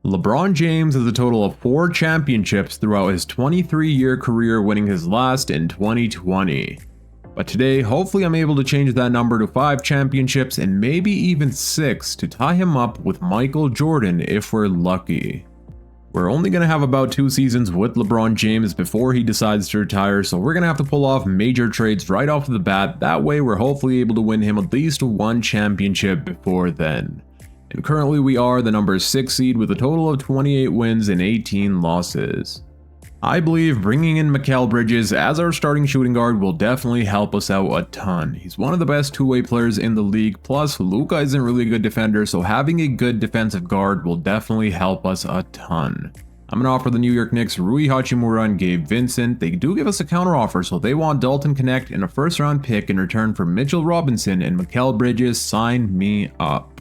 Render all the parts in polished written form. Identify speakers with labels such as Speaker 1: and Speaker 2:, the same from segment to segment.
Speaker 1: LeBron James has a total of 4 championships throughout his 23-year career, winning his last in 2020. But today, hopefully I'm able to change that number to 5 championships and maybe even 6 to tie him up with Michael Jordan if we're lucky. We're only going to have about 2 seasons with LeBron James before he decides to retire, so we're going to have to pull off major trades right off the bat. That way we're hopefully able to win him at least 1 championship before then. And currently we are the number 6 seed with a total of 28 wins and 18 losses. I believe bringing in Mikal Bridges as our starting shooting guard will definitely help us out a ton. He's one of the best two-way players in the league, plus Luka isn't really a good defender, so having a good defensive guard will definitely help us a ton. I'm going to offer the New York Knicks Rui Hachimura and Gabe Vincent. They do give us a counteroffer, so they want Dalton Connect and a first-round pick in return for Mitchell Robinson and Mikal Bridges. Sign me up.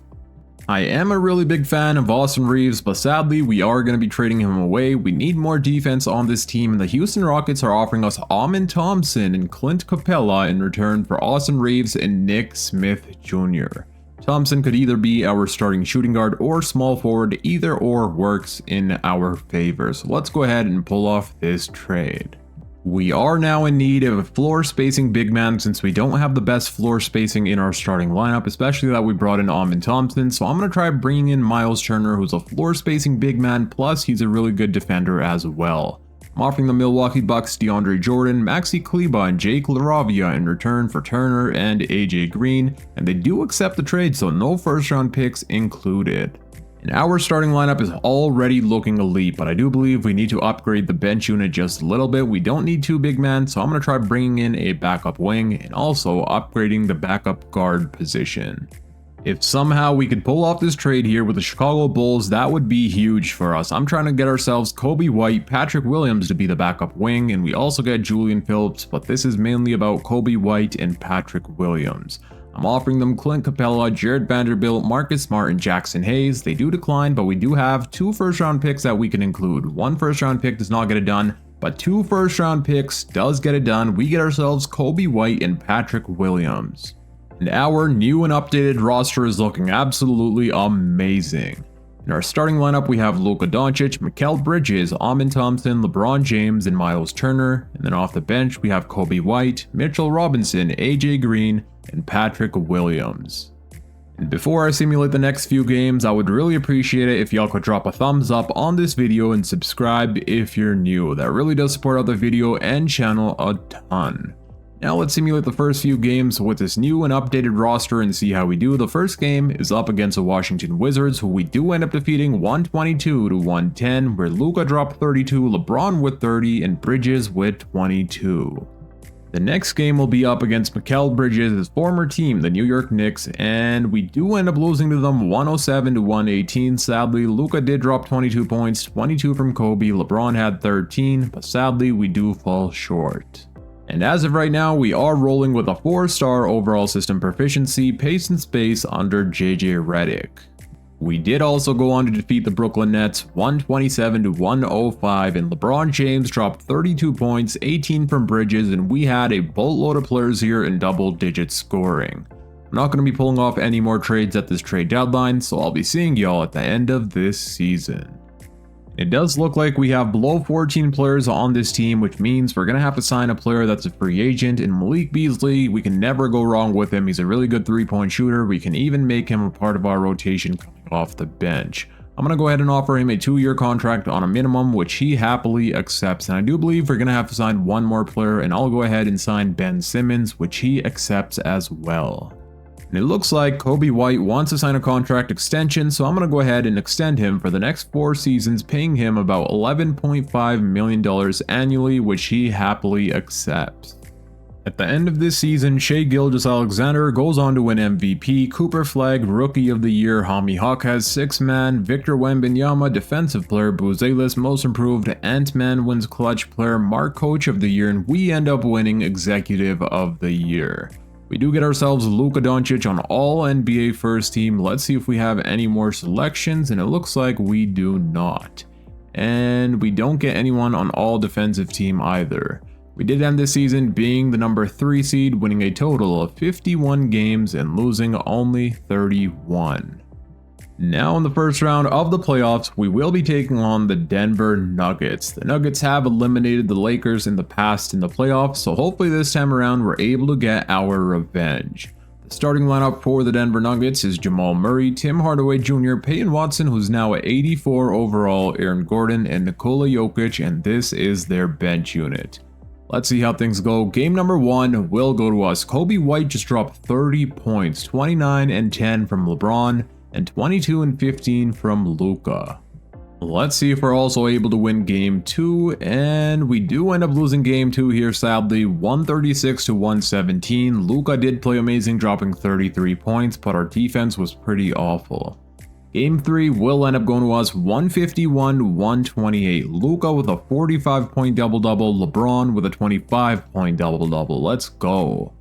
Speaker 1: I am a really big fan of Austin Reaves, but sadly we are going to be trading him away. We need more defense on this team, and the Houston Rockets are offering us Amen Thompson and Clint Capella in return for Austin Reaves and Nick Smith Jr. Thompson could either be our starting shooting guard or small forward, either or works in our favor. So let's go ahead and pull off this trade. We are now in need of a floor spacing big man since we don't have the best floor spacing in our starting lineup, especially that we brought in Amen Thompson. So I'm going to try bringing in Miles Turner, who's a floor spacing big man, plus he's a really good defender as well. I'm offering the Milwaukee Bucks DeAndre Jordan, Maxi Kleber, and Jake LaRavia in return for Turner and AJ Green, and they do accept the trade, so no first round picks included. And our starting lineup is already looking elite, but I do believe we need to upgrade the bench unit just a little bit. We don't need 2 big men, so I'm going to try bringing in a backup wing and also upgrading the backup guard position. If somehow we could pull off this trade here with the Chicago Bulls, that would be huge for us. I'm trying to get ourselves Kobe White, Patrick Williams to be the backup wing, and we also get Julian Phillips, but this is mainly about Kobe White and Patrick Williams. I'm offering them Clint Capella, Jared Vanderbilt, Marcus Smart, and Jackson Hayes. They do decline, but we do have 2 first round picks that we can include. 1 first round pick does not get it done, but 2 first round picks does get it done. We get ourselves Kobe White and Patrick Williams. And our new and updated roster is looking absolutely amazing. In our starting lineup, we have Luka Doncic, Mikal Bridges, Amen Thompson, LeBron James, and Miles Turner. And then off the bench, we have Kobe White, Mitchell Robinson, AJ Green, and Patrick Williams. And before I simulate the next few games, I would really appreciate it if y'all could drop a thumbs up on this video and subscribe if you're new. That really does support out the video and channel a ton. Now let's simulate the first few games with this new and updated roster and see how we do. The first game is up against the Washington Wizards, who we do end up defeating 122 to 110, where Luka dropped 32, LeBron with 30, and Bridges with 22. The next game will be up against Mikal Bridges' former team, the New York Knicks, and we do end up losing to them 107 to 118. Sadly, Luka did drop 22 points, 22 from Kobe, LeBron had 13, but sadly we do fall short. And as of right now, we are rolling with a 4-star overall system proficiency, pace and space under JJ Redick. We did also go on to defeat the Brooklyn Nets 127 to 105, and LeBron James dropped 32 points, 18 from Bridges, and we had a boatload of players here in double-digit scoring. I'm not going to be pulling off any more trades at this trade deadline, so I'll be seeing y'all at the end of this season. It does look like we have below 14 players on this team, which means we're going to have to sign a player that's a free agent. And Malik Beasley, we can never go wrong with him. He's a really good 3-point shooter. We can even make him a part of our rotation coming off the bench. I'm going to go ahead and offer him a 2-year contract on a minimum, which he happily accepts. And I do believe we're going to have to sign 1 more player, and I'll go ahead and sign Ben Simmons, which he accepts as well. And it looks like Kobe White wants to sign a contract extension, so I'm going to go ahead and extend him for the next 4 seasons, paying him about $11.5 million annually, which he happily accepts. At the end of this season, Shai Gilgeous-Alexander goes on to win MVP, Cooper Flag Rookie of the Year, Hami Hawkes 6-man, Victor Wembanyama Defensive Player, Buzelis Most Improved, Ant-Man wins Clutch Player, Mark Coach of the Year, and we end up winning Executive of the Year. We do get ourselves Luka Doncic on all NBA first team. Let's see if we have any more selections, and it looks like we do not. And we don't get anyone on all defensive team either. We did end this season being the number 3 seed, winning a total of 51 games and losing only 31. Now in the first round of the playoffs, we will be taking on the Denver Nuggets. The Nuggets have eliminated the Lakers in the past in the playoffs, so hopefully this time around we're able to get our revenge. The starting lineup for the Denver Nuggets is Jamal Murray, Tim Hardaway Jr., Peyton Watson, who's now at 84 overall, Aaron Gordon, and Nikola Jokic, and this is their bench unit. Let's see how things go. Game number 1 will go to us. Kobe White just dropped 30 points, 29 and 10 from LeBron, and 22 and 15 from Luka. Let's see if we're also able to win game 2, and we do end up losing game 2 here sadly, 136 to 117. Luka did play amazing, dropping 33 points, but our defense was pretty awful. Game 3 will end up going to us 151 to 128. Luka with a 45-point double-double, LeBron with a 25-point double-double. Let's go.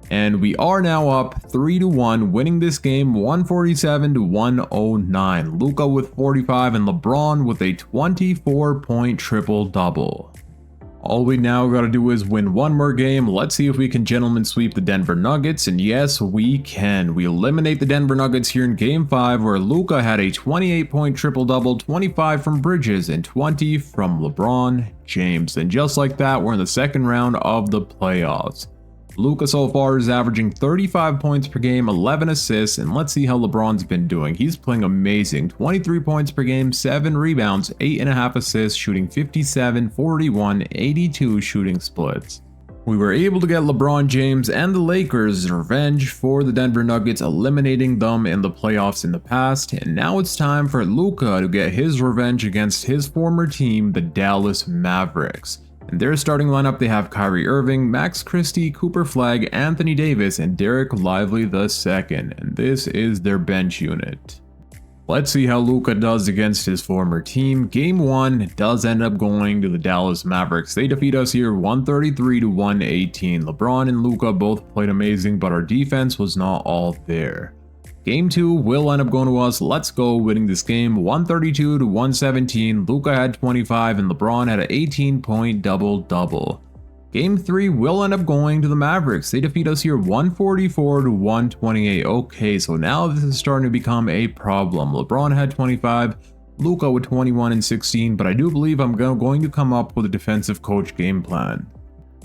Speaker 1: And we are now up 3-1, winning this game 147 to 109. Luka with 45 and LeBron with a 24-point triple-double. All we now gotta do is win one more game. Let's see if we can gentlemen sweep the Denver Nuggets, and yes, we can. We eliminate the Denver Nuggets here in game 5, where Luka had a 28-point triple-double, 25 from Bridges, and 20 from LeBron James. And just like that, we're in the second round of the playoffs. Luka so far is averaging 35 points per game, 11 assists, and let's see how LeBron's been doing. He's playing amazing. 23 points per game, 7 rebounds, 8.5 assists, shooting 57, 41, 82 shooting splits. We were able to get LeBron James and the Lakers revenge for the Denver Nuggets, eliminating them in the playoffs in the past, and now it's time for Luka to get his revenge against his former team, the Dallas Mavericks. In their starting lineup, they have Kyrie Irving, Max Christie, Cooper Flagg, Anthony Davis, and Derek Lively II, and this is their bench unit. Let's see how Luka does against his former team. Game 1 does end up going to the Dallas Mavericks. They defeat us here 133 to 118. LeBron and Luka both played amazing, but our defense was not all there. Game 2 will end up going to us. Let's go, winning this game 132 to 117. Luka had 25 and LeBron had an 18-point double-double. Game 3 will end up going to the Mavericks. They defeat us here 144 to 128. Okay, so now this is starting to become a problem. LeBron had 25, Luka with 21 and 16, but I do believe I'm going to come up with a defensive coach game plan.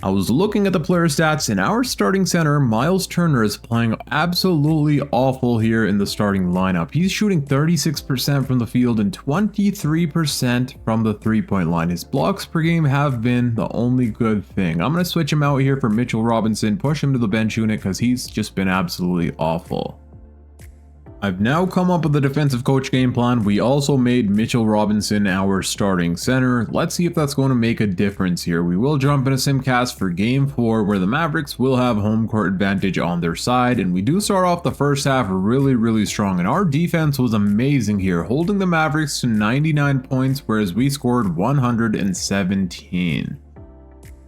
Speaker 1: I was looking at the player stats, and our starting center, Miles Turner, is playing absolutely awful here in the starting lineup. He's shooting 36% from the field and 23% from the three-point line. His blocks per game have been the only good thing. I'm going to switch him out here for Mitchell Robinson, push him to the bench unit because he's just been absolutely awful. I've now come up with a defensive coach game plan. We also made Mitchell Robinson our starting center. Let's see if that's going to make a difference here. We will jump into Simcast for game 4, where the Mavericks will have home court advantage on their side, and we do start off the first half really strong, and our defense was amazing here, holding the Mavericks to 99 points, whereas we scored 117.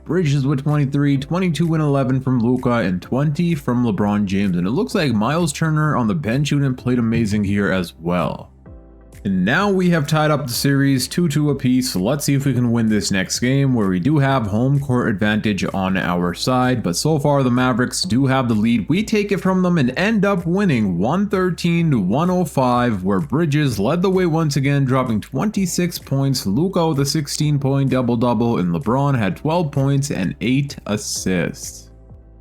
Speaker 1: Bridges with 23, 22 and 11 from Luka, and 20 from LeBron James, and it looks like Miles Turner on the bench unit played amazing here as well. And now we have tied up the series 2-2 apiece, so let's see if we can win this next game, where we do have home court advantage on our side, but so far the Mavericks do have the lead. We take it from them and end up winning 113 to 105, where Bridges led the way once again, dropping 26 points, Luka with a 16-point double-double, and LeBron had 12 points and 8 assists.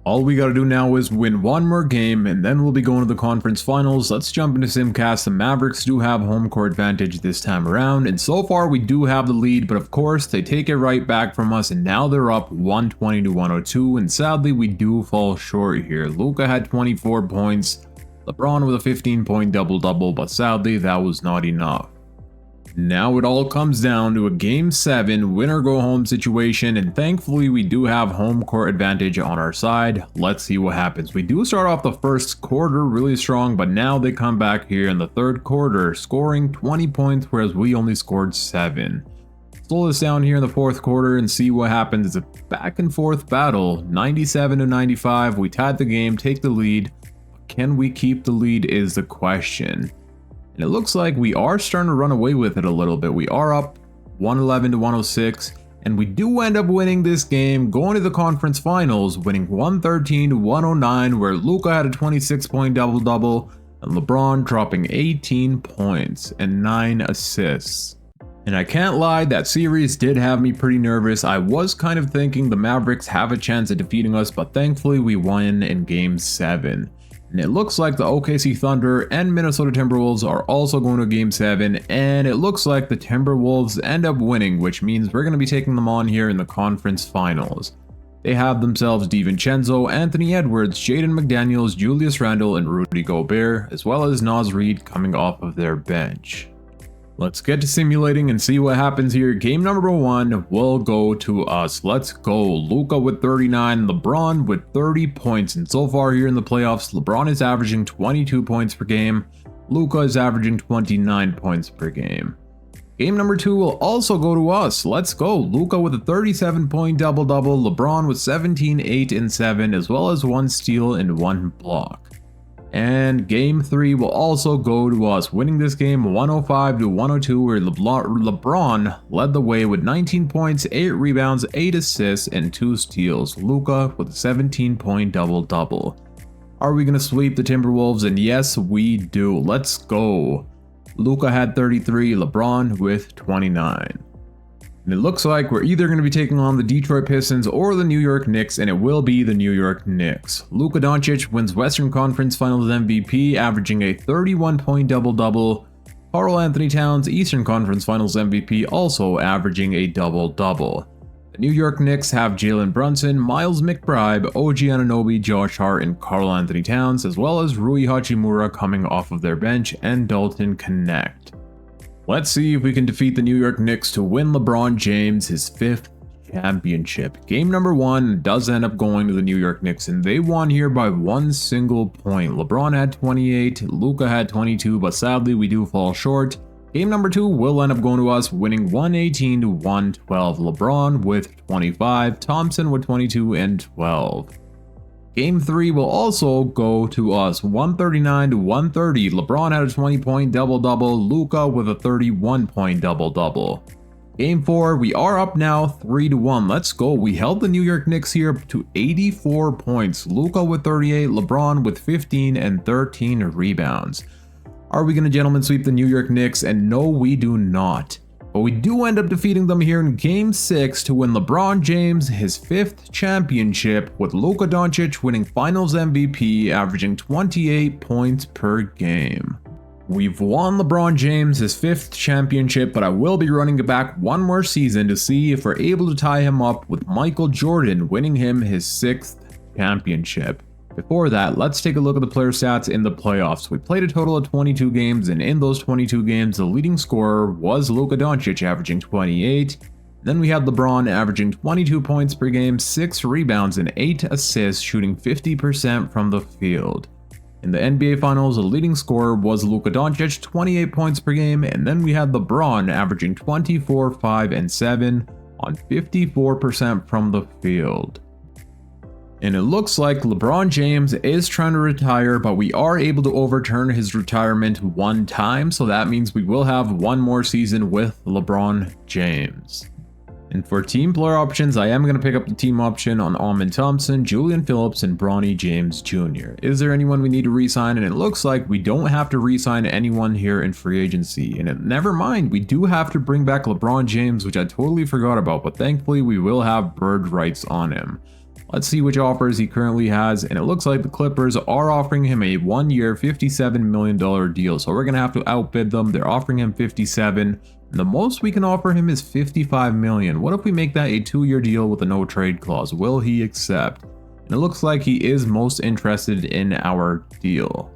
Speaker 1: All we gotta do now is win one more game, and then we'll be going to the conference finals. Let's jump into Simcast. The Mavericks do have home court advantage this time around, and so far we do have the lead, but of course they take it right back from us, and now they're up 120 to 102, and sadly we do fall short here. Luka had 24 points, LeBron with a 15-point double-double, but sadly that was not enough. Now it all comes down to a game 7 win or go home situation, and thankfully we do have home court advantage on our side. Let's see what happens. We do start off the first quarter really strong, but now they come back here in the third quarter scoring 20 points, whereas we only scored 7. Slow this down here in the fourth quarter and see what happens. It's a back and forth battle, 97 to 95. We tied the game, take the lead. Can we keep the lead is the question. And it looks like we are starting to run away with it a little bit. We are up 111 to 106, and we do end up winning this game, going to the conference finals, winning 113 to 109, where Luka had a 26-point double-double, and LeBron dropping 18 points and 9 assists. And I can't lie, that series did have me pretty nervous. I was kind of thinking the Mavericks have a chance at defeating us, but thankfully we won in Game 7. And it looks like the OKC Thunder and Minnesota Timberwolves are also going to Game 7, and it looks like the Timberwolves end up winning, which means we're going to be taking them on here in the conference finals. They have themselves DiVincenzo, Anthony Edwards, Jaden McDaniels, Julius Randle, and Rudy Gobert, as well as Naz Reid coming off of their bench. Let's get to simulating and see what happens here. Game number 1 will go to us. Let's go. Luka with 39, LeBron with 30 points. And so far here in the playoffs, LeBron is averaging 22 points per game. Luka is averaging 29 points per game. Game number 2 will also go to us. Let's go. Luka with a 37-point double-double. LeBron with 17, 8, and 7, as well as 1 steal and 1 block. And Game 3 will also go to us, winning this game 105-102, where LeBron led the way with 19 points, 8 rebounds, 8 assists, and 2 steals. Luka with a 17-point double-double. Are we going to sweep the Timberwolves? And yes, we do. Let's go. Luka had 33, LeBron with 29. And it looks like we're either going to be taking on the Detroit Pistons or the New York Knicks, and it will be the New York Knicks. Luka Doncic wins Western Conference Finals MVP, averaging a 31-point double-double. Karl Anthony Towns, Eastern Conference Finals MVP, also averaging a double-double. The New York Knicks have Jalen Brunson, Miles McBride, OG Anunoby, Josh Hart, and Karl Anthony Towns, as well as Rui Hachimura coming off of their bench, and Dalton Connect. Let's see if we can defeat the New York Knicks to win LeBron James his 5th championship. Game number 1 does end up going to the New York Knicks, and they won here by 1 single point. LeBron had 28, Luka had 22, but sadly we do fall short. Game number 2 will end up going to us, winning 118-112. LeBron with 25, Thompson with 22 and 12. Game 3 will also go to us, 139-130. LeBron had a 20-point double-double, Luka with a 31-point double-double. Game 4, we are up now 3-1. Let's go. We held the New York Knicks here to 84 points. Luka with 38, LeBron with 15 and 13 rebounds. Are we going to gentlemen sweep the New York Knicks? And no, we do not. But we do end up defeating them here in Game 6 to win LeBron James his 5th championship, with Luka Doncic winning Finals MVP, averaging 28 points per game. We've won LeBron James his 5th championship, but I will be running it back one more season to see if we're able to tie him up with Michael Jordan winning him his 6th championship. Before that, let's take a look at the player stats in the playoffs. We played a total of 22 games, and in those 22 games, the leading scorer was Luka Doncic, averaging 28. Then we had LeBron averaging 22 points per game, 6 rebounds, and 8 assists, shooting 50% from the field. In the NBA Finals, the leading scorer was Luka Doncic, 28 points per game, and then we had LeBron averaging 24, 5, and 7 on 54% from the field. And it looks like LeBron James is trying to retire, but we are able to overturn his retirement one time, so that means we will have one more season with LeBron James. And for team player options, I am going to pick up the team option on Amen Thompson, Julian Phillips, and Bronny James Jr. Is there anyone we need to re-sign? And it looks like we don't have to re-sign anyone here in free agency. And never mind, we do have to bring back LeBron James, which I totally forgot about, but thankfully we will have bird rights on him. Let's see which offers he currently has, and it looks like the Clippers are offering him a 1-year $57 million deal, so we're going to have to outbid them. They're offering him 57, and the most we can offer him is 55 million. What if we make that a 2-year deal with a no trade clause? Will he accept? And it looks like he is most interested in our deal.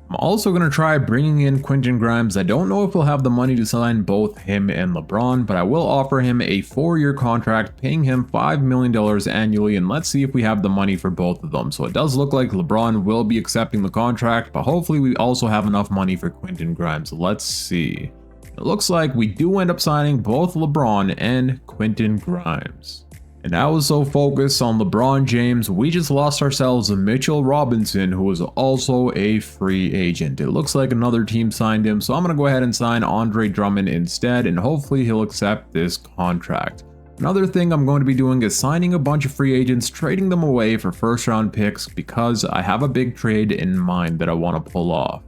Speaker 1: I'm also going to try bringing in Quentin Grimes. I don't know if we'll have the money to sign both him and LeBron, but I will offer him a 4-year contract, paying him $5 million annually, and let's see if we have the money for both of them. So it does look like LeBron will be accepting the contract, but hopefully we also have enough money for Quentin Grimes. Let's see. It looks like we do end up signing both LeBron and Quentin Grimes. And I was so focused on LeBron James, we just lost ourselves a Mitchell Robinson, who was also a free agent. It looks like another team signed him, so I'm going to go ahead and sign Andre Drummond instead, and hopefully he'll accept this contract. Another thing I'm going to be doing is signing a bunch of free agents, trading them away for first round picks, because I have a big trade in mind that I want to pull off.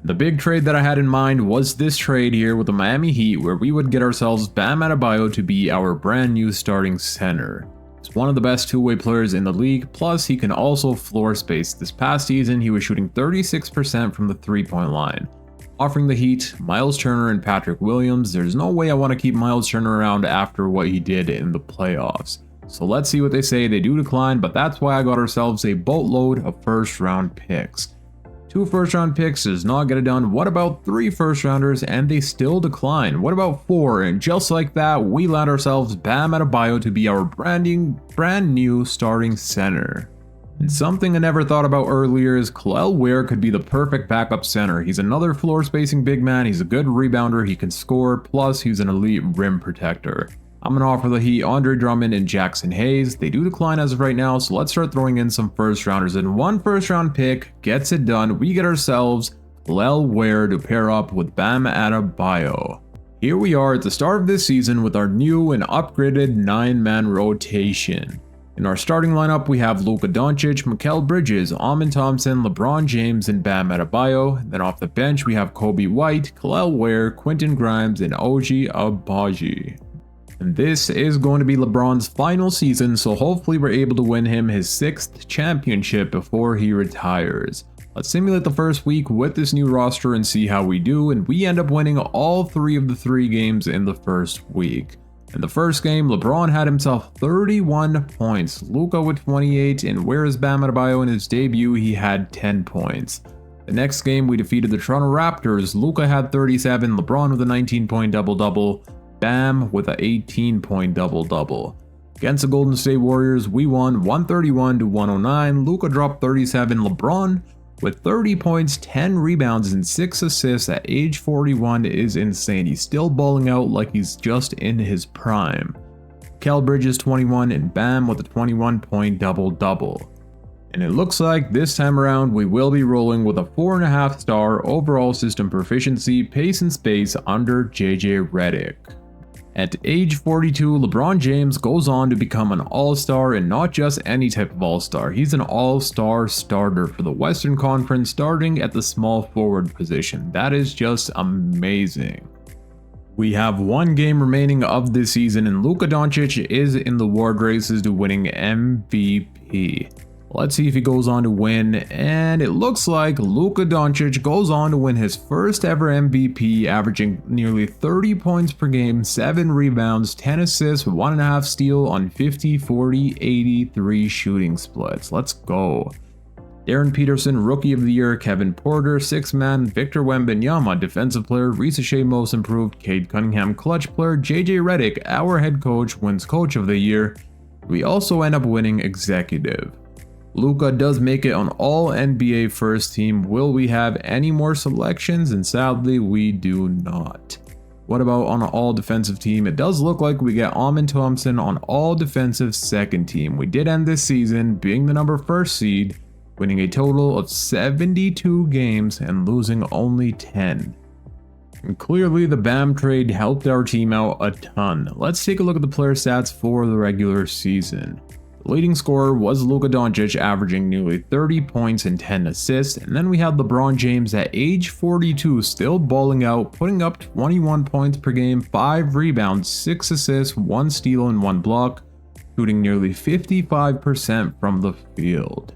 Speaker 1: The big trade that I had in mind was this trade here with the Miami Heat, where we would get ourselves Bam Adebayo to be our brand new starting center. He's one of the best two-way players in the league, plus he can also floor space. This past season, he was shooting 36% from the three-point line. Offering the Heat Miles Turner and Patrick Williams, there's no way I want to keep Miles Turner around after what he did in the playoffs. So let's see what they say. They do decline, but that's why I got ourselves a boatload of first-round picks. 2 first-round picks does not get it done. What about 3 first-rounders and they still decline? What about 4? And just like that, we land ourselves Bam Adebayo to be our brand new starting center. And something I never thought about earlier is Kel'el Ware could be the perfect backup center. He's another floor spacing big man, he's a good rebounder, he can score, plus he's an elite rim protector. I'm going to offer the Heat Andre Drummond and Jackson Hayes. They do decline as of right now, so let's start throwing in some first rounders. And 1 first round pick gets it done. We get ourselves Kel'el Ware to pair up with Bam Adebayo. Here we are at the start of this season with our new and upgraded 9-man rotation. In our starting lineup, we have Luka Doncic, Mikal Bridges, Amen Thompson, LeBron James, and Bam Adebayo. Then off the bench, we have Kobe White, Kel'el Ware, Quentin Grimes, and OG Abaji. And this is going to be LeBron's final season, so hopefully we're able to win him his 6th championship before he retires. Let's simulate the first week with this new roster and see how we do, and we end up winning all 3 of the 3 games in the first week. In the first game, LeBron had himself 31 points, Luka with 28, and whereas Bam Adebayo in his debut, he had 10 points. The next game, we defeated the Toronto Raptors. Luka had 37, LeBron with a 19-point double-double, Bam with a 18-point double-double. Against the Golden State Warriors, we won 131-109. Luka dropped 37. LeBron with 30 points, 10 rebounds, and 6 assists at age 41 is insane. He's still balling out like he's just in his prime. Mikal Bridges 21 and Bam with a 21-point double-double. And it looks like this time around we will be rolling with a 4.5-star overall system proficiency, pace and space under JJ Redick. At age 42, LeBron James goes on to become an all-star, and not just any type of all-star. He's an all-star starter for the Western Conference, starting at the small forward position. That is just amazing. We have 1 game remaining of this season, and Luka Doncic is in the award races to winning MVP. Let's see if he goes on to win, and it looks like Luka Doncic goes on to win his first ever MVP, averaging nearly 30 points per game, 7 rebounds, 10 assists, 1.5 steal on 50, 40, 83 shooting splits. Let's go. Darren Peterson, Rookie of the Year, Kevin Porter, 6th Man, Victor Wembanyama, Defensive Player, Risa Shea, Most Improved, Cade Cunningham, Clutch Player, JJ Redick, our Head Coach, wins Coach of the Year. We also end up winning Executive. Luka does make it on all NBA first team. Will we have any more selections? And sadly, we do not. What about on an all defensive team? It does look like we get Amen Thompson on all defensive second team. We did end this season being the number 1 seed, winning a total of 72 games and losing only 10. And clearly the Bam trade helped our team out a ton. Let's take a look at the player stats for the regular season. The leading scorer was Luka Doncic, averaging nearly 30 points and 10 assists, and then we had LeBron James at age 42 still balling out, putting up 21 points per game, 5 rebounds, 6 assists, 1 steal and 1 block, shooting nearly 55% from the field.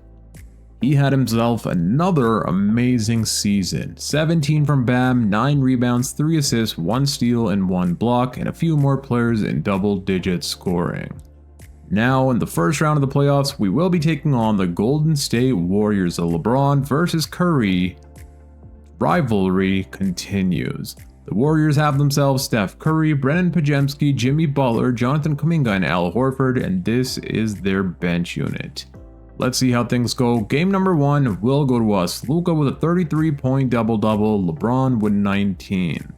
Speaker 1: He had himself another amazing season. 17 from Bam, 9 rebounds, 3 assists, 1 steal and 1 block, and a few more players in double-digit scoring. Now, in the first round of the playoffs, we will be taking on the Golden State Warriors. The LeBron versus Curry rivalry continues. The Warriors have themselves Steph Curry, Brennan Pajemski, Jimmy Butler, Jonathan Kuminga, and Al Horford, and this is their bench unit. Let's see how things go. Game number 1 will go to us. Luka with a 33-point double-double, LeBron with 19.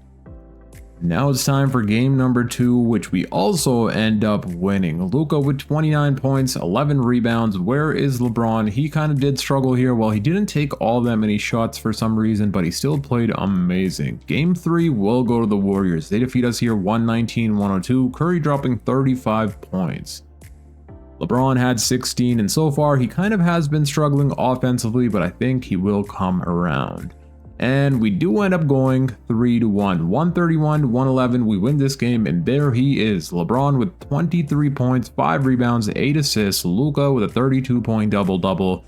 Speaker 1: Now it's time for game number 2, which we also end up winning. Luka with 29 points, 11 rebounds. Where is LeBron? He kind of did struggle here. Well, he didn't take all that many shots for some reason, but he still played amazing. Game 3 will go to the Warriors. They defeat us here 119-102. Curry dropping 35 points. LeBron had 16, and so far he kind of has been struggling offensively, but I think he will come around. And we do end up going 3-1, 131-111. We win this game, and there he is. LeBron with 23 points, 5 rebounds, 8 assists. Luka with a 32-point double-double.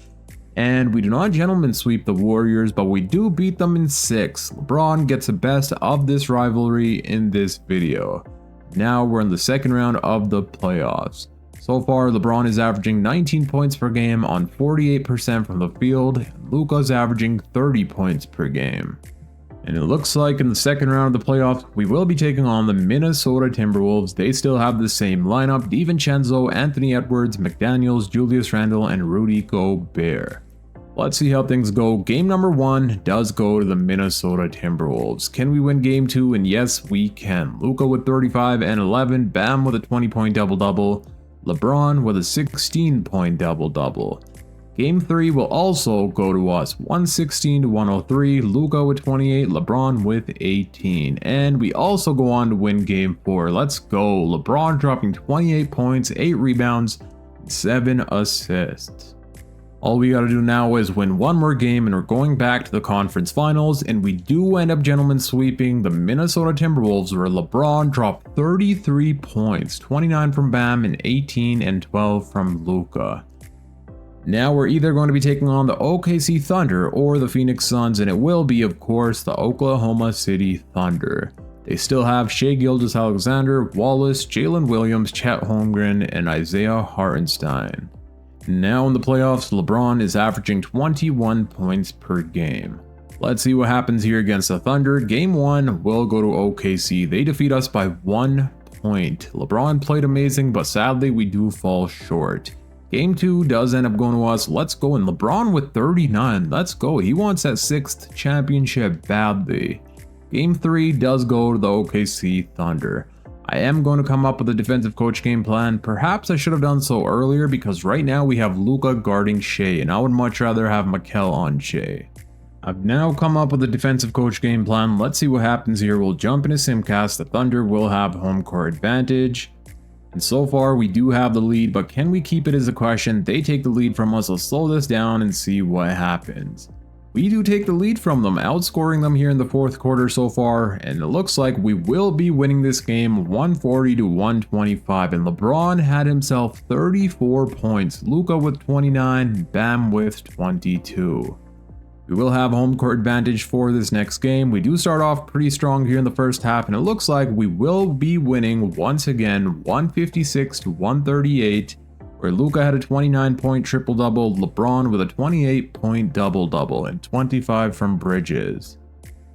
Speaker 1: And we do not gentlemen sweep the Warriors, but we do beat them in 6. LeBron gets the best of this rivalry in this video. Now we're in the second round of the playoffs. So far, LeBron is averaging 19 points per game on 48% from the field. Luka's averaging 30 points per game. And it looks like in the second round of the playoffs, we will be taking on the Minnesota Timberwolves. They still have the same lineup: DiVincenzo, Anthony Edwards, McDaniels, Julius Randle, and Rudy Gobert. Let's see how things go. Game number 1 does go to the Minnesota Timberwolves. Can we win game 2? And yes, we can. Luka with 35 and 11, Bam with a 20-point double-double, LeBron with a 16-point double-double. Game 3 will also go to us, 116-103, Luka with 28, LeBron with 18. And we also go on to win game 4. Let's go. LeBron dropping 28 points, 8 rebounds, 7 assists. All we gotta do now is win one more game, and we're going back to the conference finals, and we do end up gentlemen sweeping the Minnesota Timberwolves, where LeBron dropped 33 points, 29 from Bam and 18 and 12 from Luka. Now we're either going to be taking on the OKC Thunder or the Phoenix Suns, and it will be, of course, the Oklahoma City Thunder. They still have Shai Gilgeous-Alexander, Wallace, Jalen Williams, Chet Holmgren, and Isaiah Hartenstein. Now in the playoffs, LeBron is averaging 21 points per game. Let's see what happens here against the Thunder. Game 1 will go to OKC. They defeat us by 1 point. LeBron played amazing, but sadly we do fall short. Game 2 does end up going to us. Let's go. And LeBron with 39. Let's go. He wants that 6th championship badly. Game 3 does go to the OKC Thunder. I am going to come up with a defensive coach game plan. Perhaps I should have done so earlier, because right now we have Luka guarding Shai, and I would much rather have Mikal on Shai. I've now come up with a defensive coach game plan. Let's see what happens here. We'll jump into Simcast. The Thunder will have home court advantage. And so far we do have the lead, but can we keep it is a question. They take the lead from us. Let's slow this down and see what happens. We do take the lead from them, outscoring them here in the 4th quarter so far, and it looks like we will be winning this game 140-125, and LeBron had himself 34 points, Luka with 29, Bam with 22. We will have home court advantage for this next game. We do start off pretty strong here in the first half, and it looks like we will be winning once again 156-138. Where Luka had a 29-point triple-double, LeBron with a 28-point double-double, and 25 from Bridges.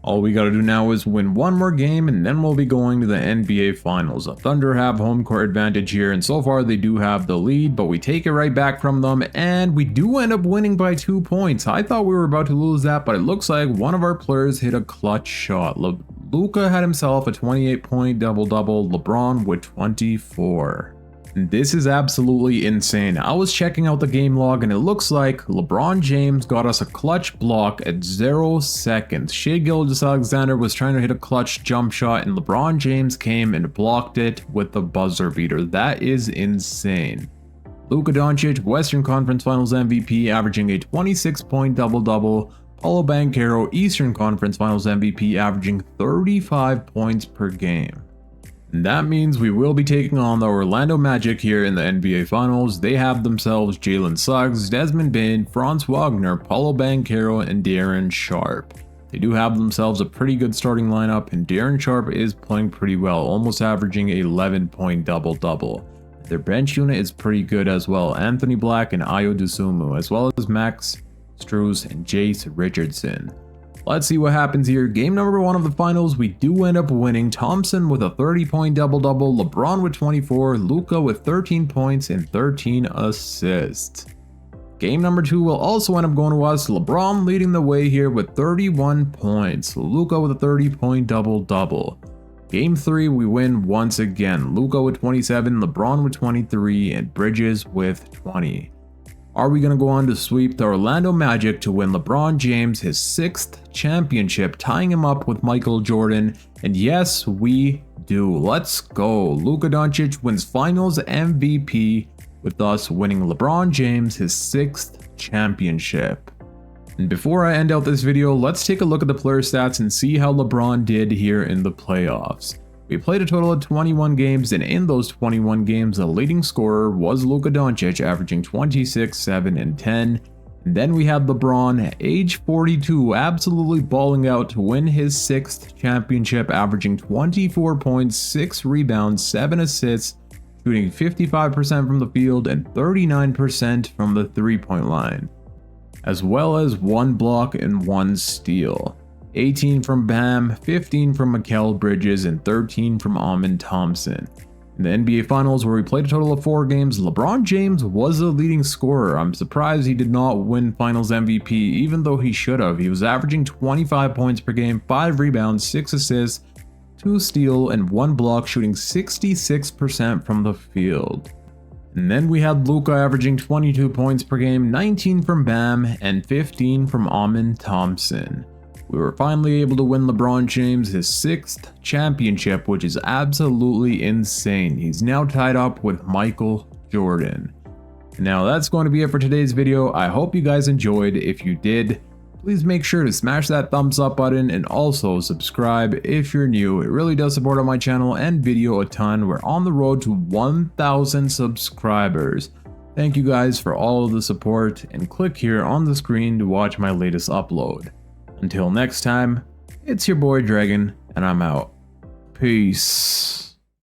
Speaker 1: All we gotta do now is win one more game, and then we'll be going to the NBA Finals. The Thunder have home court advantage here, and so far they do have the lead, but we take it right back from them, and we do end up winning by 2 points. I thought we were about to lose that, but it looks like one of our players hit a clutch shot. Luka had himself a 28-point double-double, LeBron with 24. This is absolutely insane. I was checking out the game log, and it looks like LeBron James got us a clutch block at 0 seconds. Shai Gilgeous-Alexander was trying to hit a clutch jump shot, and LeBron James came and blocked it with the buzzer beater. That is insane. Luka Doncic, Western Conference Finals MVP, averaging a 26-point double-double. Paolo Banchero, Eastern Conference Finals MVP, averaging 35 points per game. And that means we will be taking on the Orlando Magic here in the NBA Finals. They have themselves Jalen Suggs, Desmond Bane, Franz Wagner, Paolo Banchero, and Darren Sharp. They do have themselves a pretty good starting lineup, and Darren Sharp is playing pretty well, almost averaging a 11-point double-double. Their bench unit is pretty good as well. Anthony Black and Ayo Dosunmu, as well as Max Strus and Jace Richardson. Let's see what happens here. Game number 1 of the finals, we do end up winning. Thompson with a 30-point double-double, LeBron with 24, Luka with 13 points and 13 assists. Game number 2 will also end up going to us. LeBron leading the way here with 31 points, Luka with a 30-point double-double. Game 3, we win once again. Luka with 27, LeBron with 23, and Bridges with 20. Are we going to go on to sweep the Orlando Magic to win LeBron James his 6th championship, tying him up with Michael Jordan? And yes, we do. Let's go. Luka Doncic wins Finals MVP, with us winning LeBron James his 6th championship. And before I end out this video, let's take a look at the player stats and see how LeBron did here in the playoffs. We played a total of 21 games, and in those 21 games, the leading scorer was Luka Doncic, averaging 26, 7, and 10. And then we had LeBron at age 42 absolutely balling out to win his 6th championship, averaging 24 points, 6 rebounds, 7 assists, shooting 55% from the field and 39% from the three-point line, as well as 1 block and 1 steal. 18 from Bam, 15 from Mikal Bridges, and 13 from Amen Thompson. In the NBA Finals, where we played a total of 4 games, LeBron James was the leading scorer. I'm surprised he did not win Finals MVP, even though he should have. He was averaging 25 points per game, 5 rebounds, 6 assists, 2 steal, and 1 block, shooting 66% from the field. And then we had Luka averaging 22 points per game, 19 from Bam, and 15 from Amen Thompson. We were finally able to win LeBron James his 6th championship, which is absolutely insane. He's now tied up with Michael Jordan. Now that's going to be it for today's video. I hope you guys enjoyed. If you did, please make sure to smash that thumbs up button and also subscribe if you're new. It really does support my channel and video a ton. We're on the road to 1,000 subscribers. Thank you guys for all of the support, and click here on the screen to watch my latest upload. Until next time, it's your boy Dragon, and I'm out. Peace.